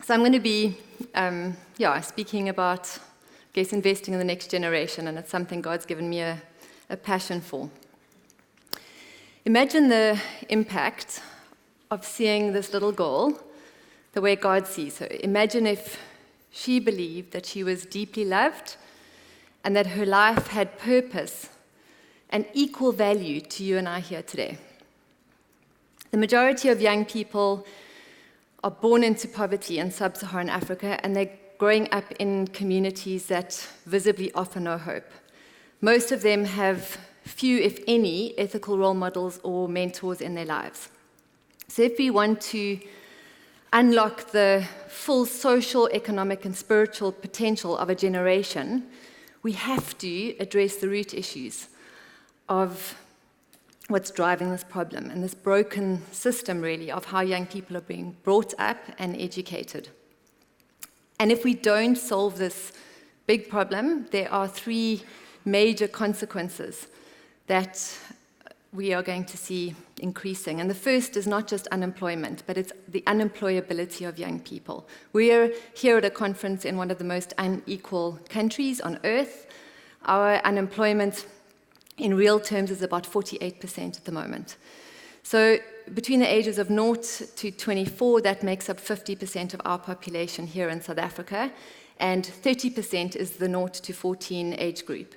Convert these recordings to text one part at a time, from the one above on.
So I'm going to be speaking about, I guess, investing in the next generation, and it's something God's given me a passion for. Imagine the impact of seeing this little girl the way God sees her. Imagine if she believed that she was deeply loved and that her life had purpose and equal value to you and I here today. The majority of young people are born into poverty in sub-Saharan Africa, and they're growing up in communities that visibly offer no hope. Most of them have few, if any, ethical role models or mentors in their lives. So if we want to unlock the full social, economic, and spiritual potential of a generation, we have to address the root issues of what's driving this problem and this broken system, really, of how young people are being brought up and educated. And if we don't solve this big problem, there are three major consequences that we are going to see increasing. And the first is not just unemployment, but it's the unemployability of young people. We're here at a conference in one of the most unequal countries on earth. Our unemployment in real terms is about 48% at the moment. So between the ages of 0 to 24, that makes up 50% of our population here in South Africa, and 30% is the 0 to 14 age group.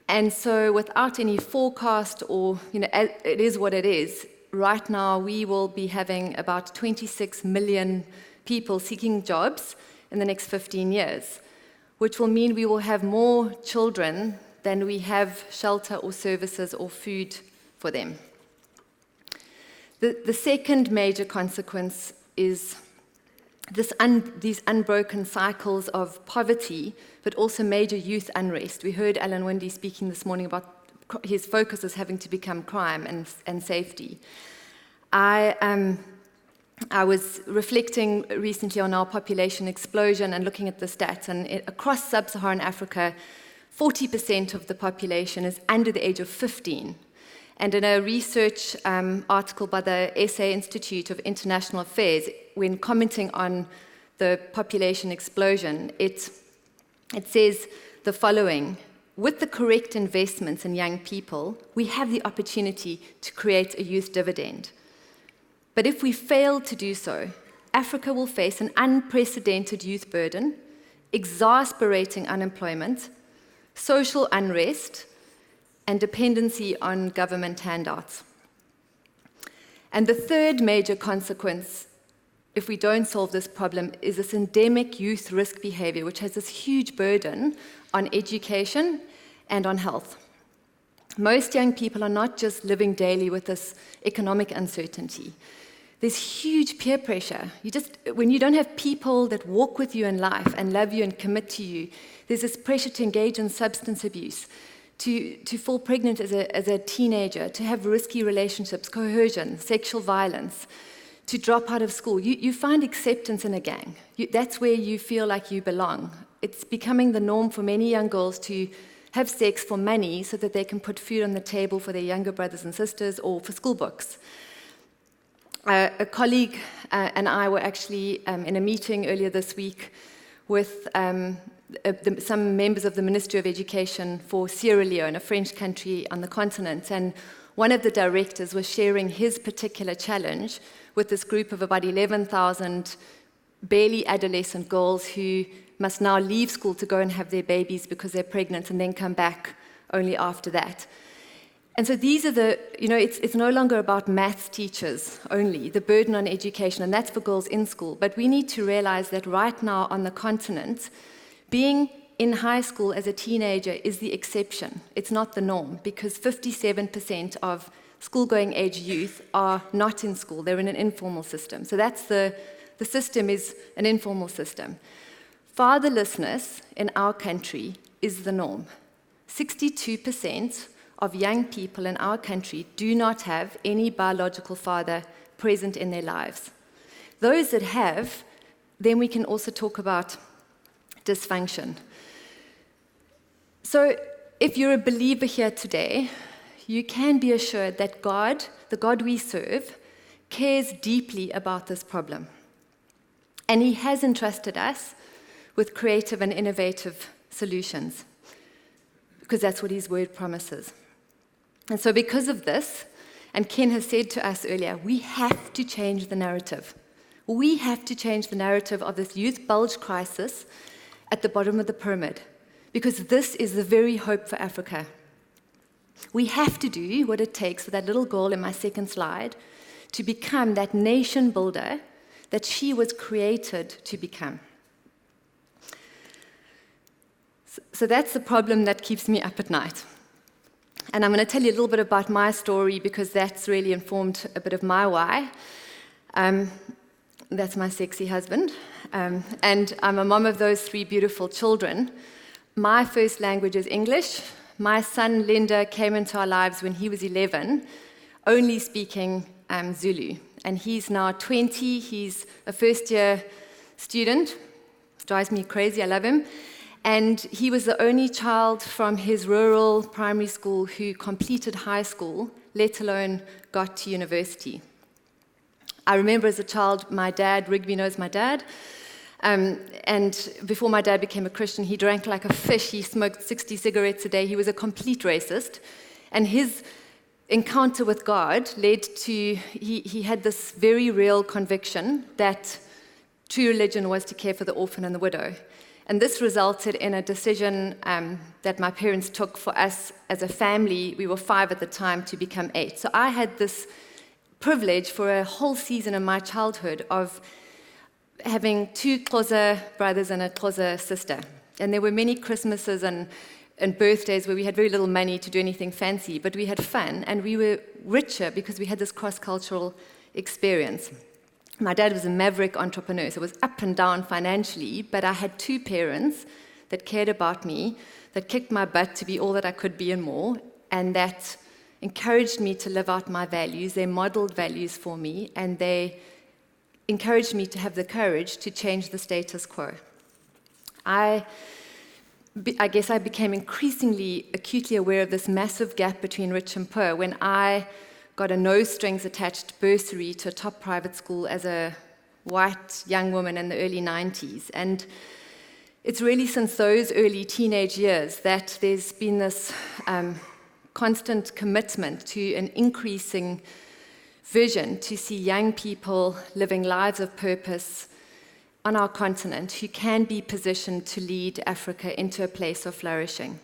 And so without any forecast or, it is what it is, right now we will be having about 26 million people seeking jobs in the next 15 years, which will mean we will have more children than we have shelter or services or food for them. The second major consequence is these unbroken cycles of poverty, but also major youth unrest. We heard Alan Windey speaking this morning about his focus as having to become crime and safety. I was reflecting recently on our population explosion and looking at the stats, and across sub-Saharan Africa, 40% of the population is under the age of 15. And in a research article by the SA Institute of International Affairs, when commenting on the population explosion, it says the following: with the correct investments in young people, we have the opportunity to create a youth dividend. But if we fail to do so, Africa will face an unprecedented youth burden, exasperating unemployment, social unrest, and dependency on government handouts. And the third major consequence, if we don't solve this problem, is this endemic youth risk behavior, which has this huge burden on education and on health. Most young people are not just living daily with this economic uncertainty. There's huge peer pressure. When you don't have people that walk with you in life and love you and commit to you, there's this pressure to engage in substance abuse, to fall pregnant as a teenager, to have risky relationships, coercion, sexual violence, to drop out of school. You find acceptance in a gang. That's where you feel like you belong. It's becoming the norm for many young girls to have sex for money so that they can put food on the table for their younger brothers and sisters or for school books. A colleague and I were actually in a meeting earlier this week with some members of the Ministry of Education for Sierra Leone, a French country on the continent, and one of the directors was sharing his particular challenge with this group of about 11,000 barely adolescent girls who must now leave school to go and have their babies because they're pregnant and then come back only after that. And so these are it's no longer about maths teachers only, the burden on education, and that's for girls in school. But we need to realize that right now on the continent, being in high school as a teenager is the exception. It's not the norm, because 57% of school-going age youth are not in school. They're in an informal system. So that's the system is an informal system. Fatherlessness in our country is the norm. 62% of young people in our country do not have any biological father present in their lives. Those that have, then we can also talk about dysfunction. So if you're a believer here today, you can be assured that God, the God we serve, cares deeply about this problem. And he has entrusted us with creative and innovative solutions, because that's what his word promises. And so because of this, and Ken has said to us earlier, we have to change the narrative. We have to change the narrative of this youth bulge crisis at the bottom of the pyramid, because this is the very hope for Africa. We have to do what it takes for that little girl in my second slide to become that nation builder that she was created to become. So that's the problem that keeps me up at night. And I'm going to tell you a little bit about my story, because that's really informed a bit of my why. That's my sexy husband. And I'm a mom of those 3 beautiful children. My first language is English. My son, Linda, came into our lives when he was 11, only speaking Zulu. And he's now 20. He's a first-year student. Drives me crazy. I love him. And he was the only child from his rural primary school who completed high school, let alone got to university. I remember as a child, my dad, Rigby knows my dad, and before my dad became a Christian, he drank like a fish. He smoked 60 cigarettes a day. He was a complete racist. And his encounter with God led to, he had this very real conviction that true religion was to care for the orphan and the widow. And this resulted in a decision that my parents took for us as a family. We were 5 at the time to become 8. So I had this privilege for a whole season in my childhood of having 2 Xhosa brothers and a Xhosa sister. And there were many Christmases and birthdays where we had very little money to do anything fancy, but we had fun, and we were richer because we had this cross-cultural experience. My dad was a maverick entrepreneur, so it was up and down financially, but I had 2 parents that cared about me, that kicked my butt to be all that I could be and more, and that encouraged me to live out my values. They modeled values for me, and they encouraged me to have the courage to change the status quo. I guess I became increasingly acutely aware of this massive gap between rich and poor when I got a no-strings-attached bursary to a top private school as a white young woman in the early 90s. And it's really since those early teenage years that there's been this constant commitment to an increasing vision to see young people living lives of purpose on our continent who can be positioned to lead Africa into a place of flourishing.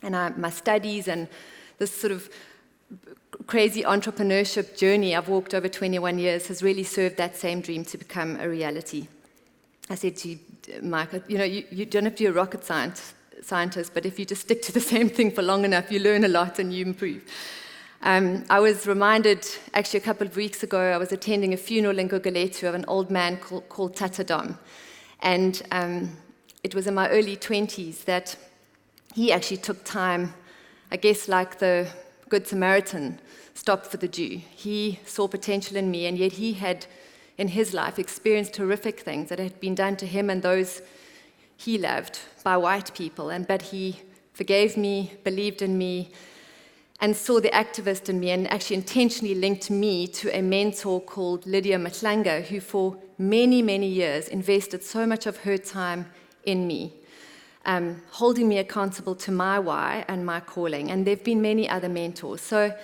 And my studies and this sort of crazy entrepreneurship journey I've walked over 21 years has really served that same dream to become a reality. I said to Mike, you don't have to be a rocket scientist, but if you just stick to the same thing for long enough, you learn a lot and you improve. I was reminded, actually a couple of weeks ago, I was attending a funeral in Gugulethu of an old man called Tata Dom. And it was in my early 20s that he actually took time, I guess like the Good Samaritan stopped for the Jew. He saw potential in me, and yet he had, in his life, experienced horrific things that had been done to him and those he loved by white people. But he forgave me, believed in me, and saw the activist in me, and actually intentionally linked me to a mentor called Lydia Matlanga, who for many, many years invested so much of her time in me, holding me accountable to my why and my calling. And there have been many other mentors. So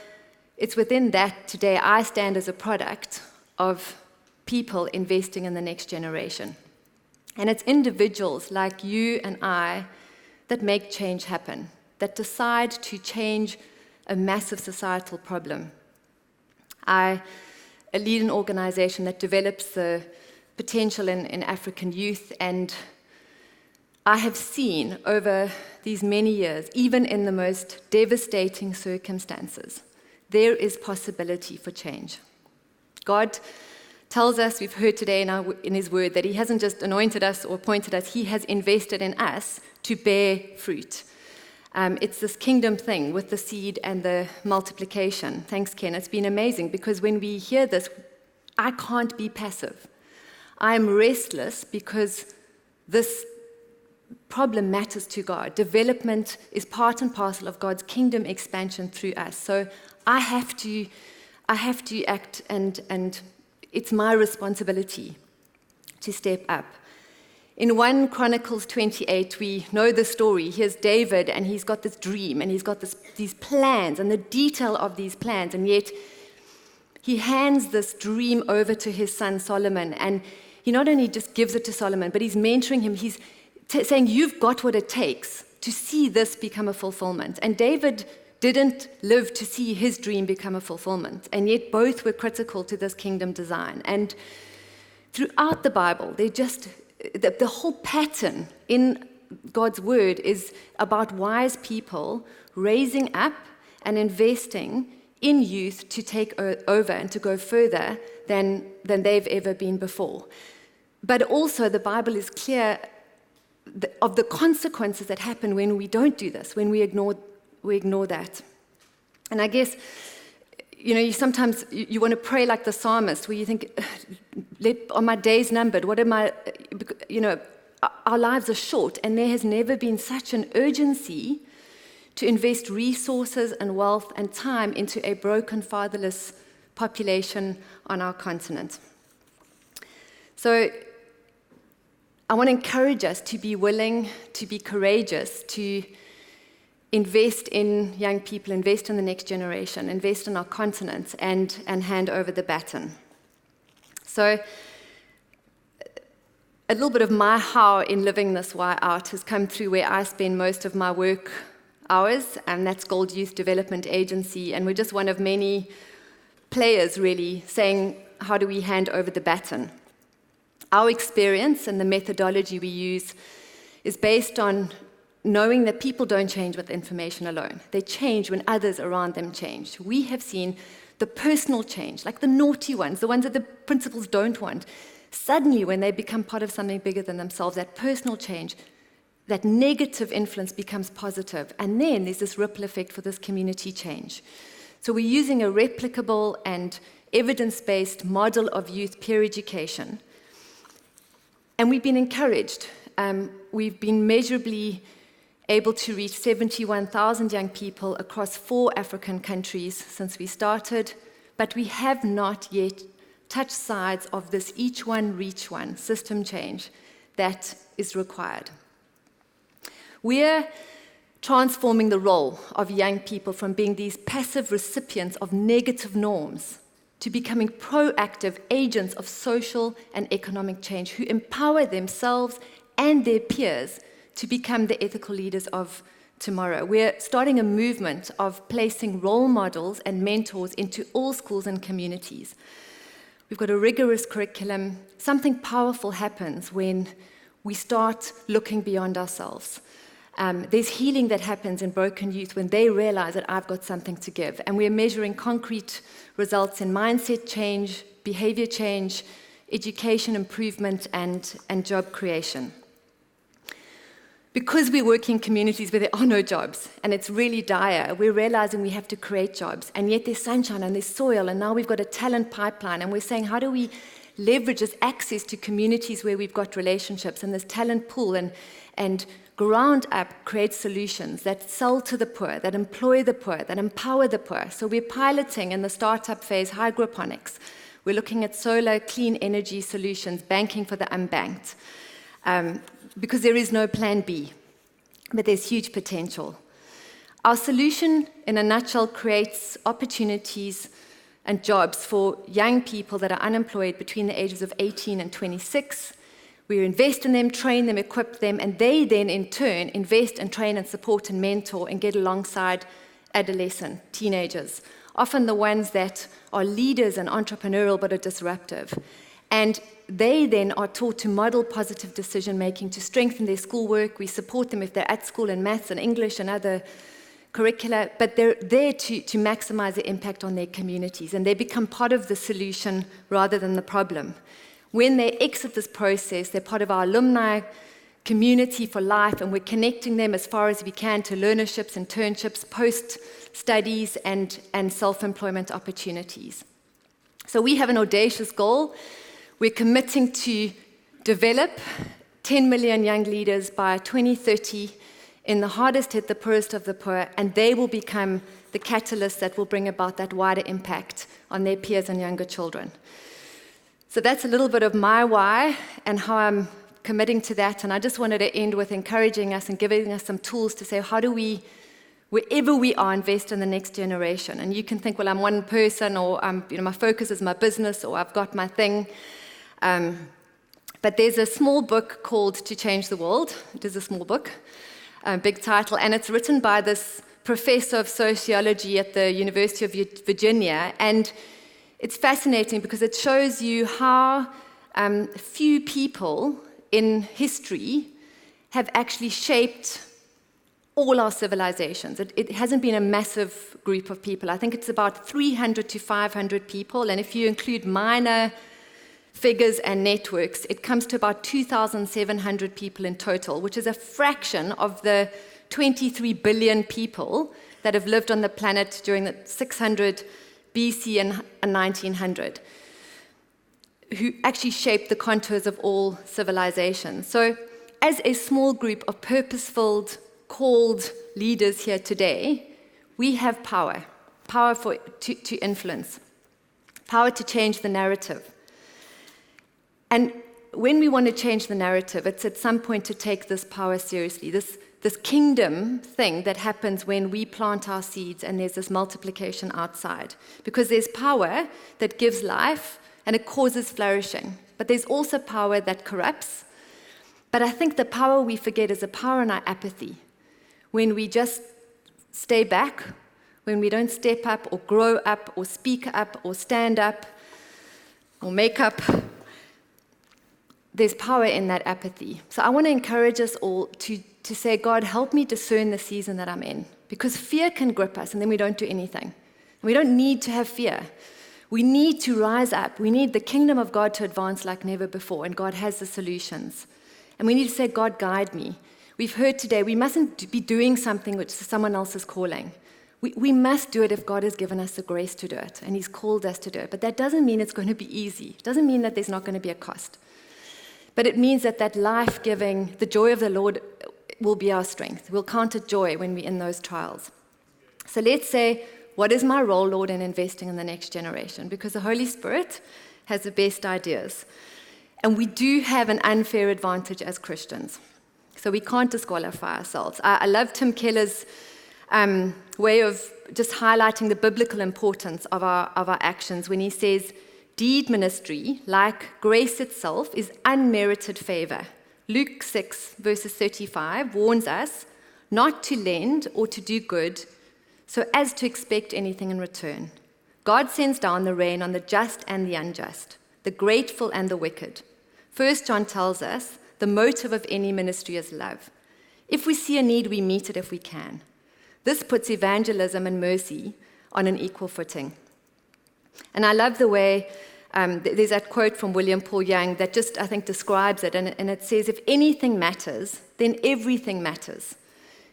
it's within that today I stand as a product of people investing in the next generation. And it's individuals like you and I that make change happen, that decide to change a massive societal problem. I lead an organization that develops the potential in African youth, and I have seen over these many years, even in the most devastating circumstances, there is possibility for change. God tells us, we've heard today in His Word, that He hasn't just anointed us or appointed us, He has invested in us to bear fruit. It's this kingdom thing with the seed and the multiplication. Thanks, Ken. It's been amazing because when we hear this, I can't be passive. I'm restless because this problem matters to God. Development is part and parcel of God's kingdom expansion through us. So I have to act, and it's my responsibility to step up. In 1 Chronicles 28, we know the story. Here's David, and he's got this dream, and he's got these plans, and the detail of these plans, and yet he hands this dream over to his son Solomon, and he not only just gives it to Solomon, but he's mentoring him. He's saying, you've got what it takes to see this become a fulfillment. And David didn't live to see his dream become a fulfillment, and yet both were critical to this kingdom design. And throughout the Bible, the whole pattern in God's word is about wise people raising up and investing in youth to take over and to go further than they've ever been before. But also the Bible is clear of the consequences that happen when we don't do this, when we ignore that. And I guess, you sometimes you want to pray like the psalmist, where you think, are my days numbered? What am I, our lives are short, and there has never been such an urgency to invest resources and wealth and time into a broken, fatherless population on our continent. So I want to encourage us to be willing, to be courageous, to invest in young people, invest in the next generation, invest in our continent, and hand over the baton. So a little bit of my how in living this why out has come through where I spend most of my work hours, and that's Gold Youth Development Agency, and we're just one of many players really saying, how do we hand over the baton? Our experience and the methodology we use is based on knowing that people don't change with information alone. They change when others around them change. We have seen the personal change, like the naughty ones, the ones that the principals don't want. Suddenly, when they become part of something bigger than themselves, that personal change, that negative influence becomes positive. And then there's this ripple effect for this community change. So we're using a replicable and evidence-based model of youth peer education. And we've been encouraged. We've been measurably able to reach 71,000 young people across 4 African countries since we started, but we have not yet touched sides of this each one, reach one system change that is required. We're transforming the role of young people from being these passive recipients of negative norms to becoming proactive agents of social and economic change who empower themselves and their peers to become the ethical leaders of tomorrow. We're starting a movement of placing role models and mentors into all schools and communities. We've got a rigorous curriculum. Something powerful happens when we start looking beyond ourselves. There's healing that happens in broken youth when they realize that I've got something to give. And we're measuring concrete results in mindset change, behavior change, education improvement, and job creation. Because we work in communities where there are no jobs, and it's really dire, we're realizing we have to create jobs, and yet there's sunshine and there's soil, and now we've got a talent pipeline, and we're saying, how do we leverage this access to communities where we've got relationships and this talent pool, and ground up create solutions that sell to the poor, that employ the poor, that empower the poor. So we're piloting in the startup phase hydroponics. We're looking at solar, clean energy solutions, banking for the unbanked. Because there is no plan B, but there's huge potential. Our solution, in a nutshell, creates opportunities and jobs for young people that are unemployed between the ages of 18 and 26. We invest in them, train them, equip them, and they then, in turn, invest and train and support and mentor and get alongside adolescent teenagers, often the ones that are leaders and entrepreneurial but are disruptive. And they then are taught to model positive decision-making, to strengthen their schoolwork. We support them if they're at school in maths and English and other curricula, but they're there to maximize their impact on their communities, and they become part of the solution rather than the problem. When they exit this process, they're part of our alumni community for life, and we're connecting them as far as we can to learnerships, internships, post-studies, and self-employment opportunities. So we have an audacious goal. We're committing to develop 10 million young leaders by 2030 in the hardest hit, the poorest of the poor, and they will become the catalyst that will bring about that wider impact on their peers and younger children. So that's a little bit of my why and how I'm committing to that. And I just wanted to end with encouraging us and giving us some tools to say, how do we, wherever we are, invest in the next generation? And you can think, well, I'm one person, or my focus is my business, or I've got my thing. But there's a small book called To Change the World. It is a small book, big title, and it's written by this professor of sociology at the University of Virginia. And it's fascinating because it shows you how few people in history have actually shaped all our civilizations. It hasn't been a massive group of people. I think it's about 300 to 500 people, and if you include minor figures and networks, it comes to about 2,700 people in total, which is a fraction of the 23 billion people that have lived on the planet during the 600 BC and 1900, who actually shaped the contours of all civilizations. So as a small group of purpose-filled, called leaders here today, we have power to influence, power to change the narrative. And when we want to change the narrative, it's at some point to take this power seriously, this kingdom thing that happens when we plant our seeds and there's this multiplication outside. Because there's power that gives life and it causes flourishing. But there's also power that corrupts. But I think the power we forget is the power in our apathy. When we just stay back, when we don't step up or grow up or speak up or stand up or make up, there's power in that apathy. So I want to encourage us all to say, God, help me discern the season that I'm in. Because fear can grip us and then we don't do anything. We don't need to have fear. We need to rise up. We need the kingdom of God to advance like never before, and God has the solutions. And we need to say, God, guide me. We've heard today, we mustn't be doing something which someone else is calling. We must do it if God has given us the grace to do it, and He's called us to do it. But that doesn't mean it's going to be easy. It doesn't mean that there's not going to be a cost. But it means that life-giving, the joy of the Lord will be our strength. We'll count it joy when we're in those trials. So let's say, what is my role, Lord, in investing in the next generation? Because the Holy Spirit has the best ideas. And we do have an unfair advantage as Christians. So we can't disqualify ourselves. I love Tim Keller's way of just highlighting the biblical importance of our actions when he says, deed ministry, like grace itself, is unmerited favor. Luke 6, verses 35, warns us not to lend or to do good so as to expect anything in return. God sends down the rain on the just and the unjust, the grateful and the wicked. 1 John tells us the motive of any ministry is love. If we see a need, we meet it if we can. This puts evangelism and mercy on an equal footing. And I love the way there's that quote from William Paul Young that just, I think, describes it. And it says, if anything matters, then everything matters.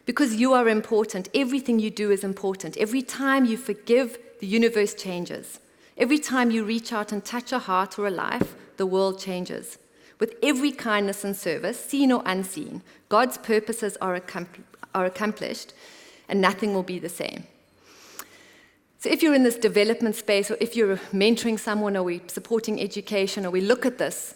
Because you are important. Everything you do is important. Every time you forgive, the universe changes. Every time you reach out and touch a heart or a life, the world changes. With every kindness and service, seen or unseen, God's purposes are accomplished, and nothing will be the same. So if you're in this development space, or if you're mentoring someone, or we're supporting education, or we look at this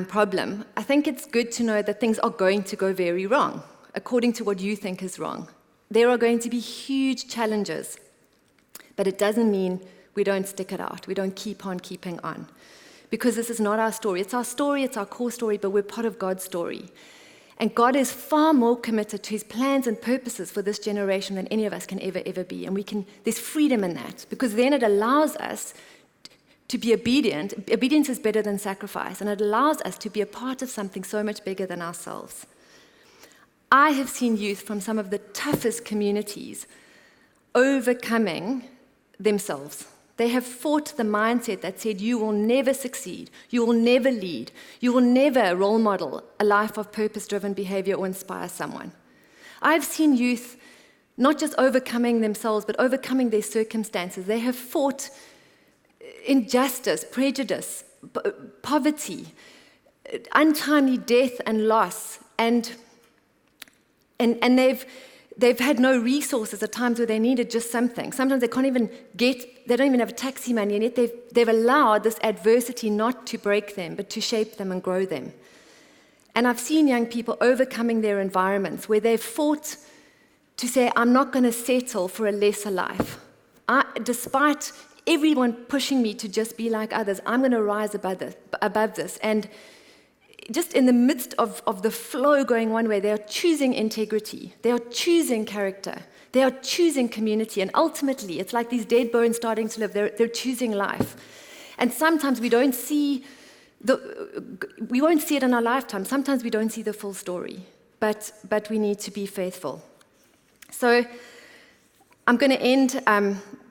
problem, I think it's good to know that things are going to go very wrong, according to what you think is wrong. There are going to be huge challenges, but it doesn't mean we don't stick it out. We don't keep on keeping on. Because this is not our story. It's our story, it's our core story, but we're part of God's story. And God is far more committed to His plans and purposes for this generation than any of us can ever be. And there's freedom in that, because then it allows us to be obedient. Obedience is better than sacrifice, and it allows us to be a part of something so much bigger than ourselves. I have seen youth from some of the toughest communities overcoming themselves. They have fought the mindset that said, you will never succeed, you will never lead, you will never role model a life of purpose-driven behavior or inspire someone. I've seen youth not just overcoming themselves, but overcoming their circumstances. They have fought injustice, prejudice, poverty, untimely death and loss, and they've had no resources at times where they needed just something. Sometimes they don't even have taxi money, and yet they've allowed this adversity not to break them, but to shape them and grow them. And I've seen young people overcoming their environments where they've fought to say, I'm not going to settle for a lesser life. Despite everyone pushing me to just be like others, I'm going to rise above this. And just in the midst of the flow going one way, they are choosing integrity. They are choosing character. They are choosing community. And ultimately, it's like these dead bones starting to live. They're choosing life. And sometimes we won't see it in our lifetime. Sometimes we don't see the full story. But we need to be faithful. So I'm going to end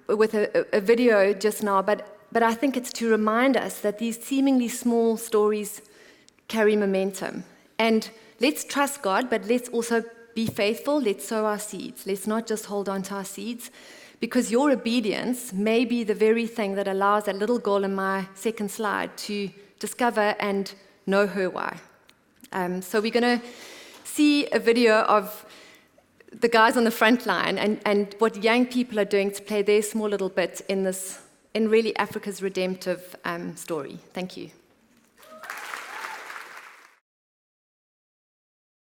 with a video just now, but I think it's to remind us that these seemingly small stories carry momentum. And let's trust God, but let's also be faithful. Let's sow our seeds. Let's not just hold on to our seeds, because your obedience may be the very thing that allows that little girl in my second slide to discover and know her why. So we're going to see a video of the guys on the front line and what young people are doing to play their small little bit in really Africa's redemptive story. Thank you.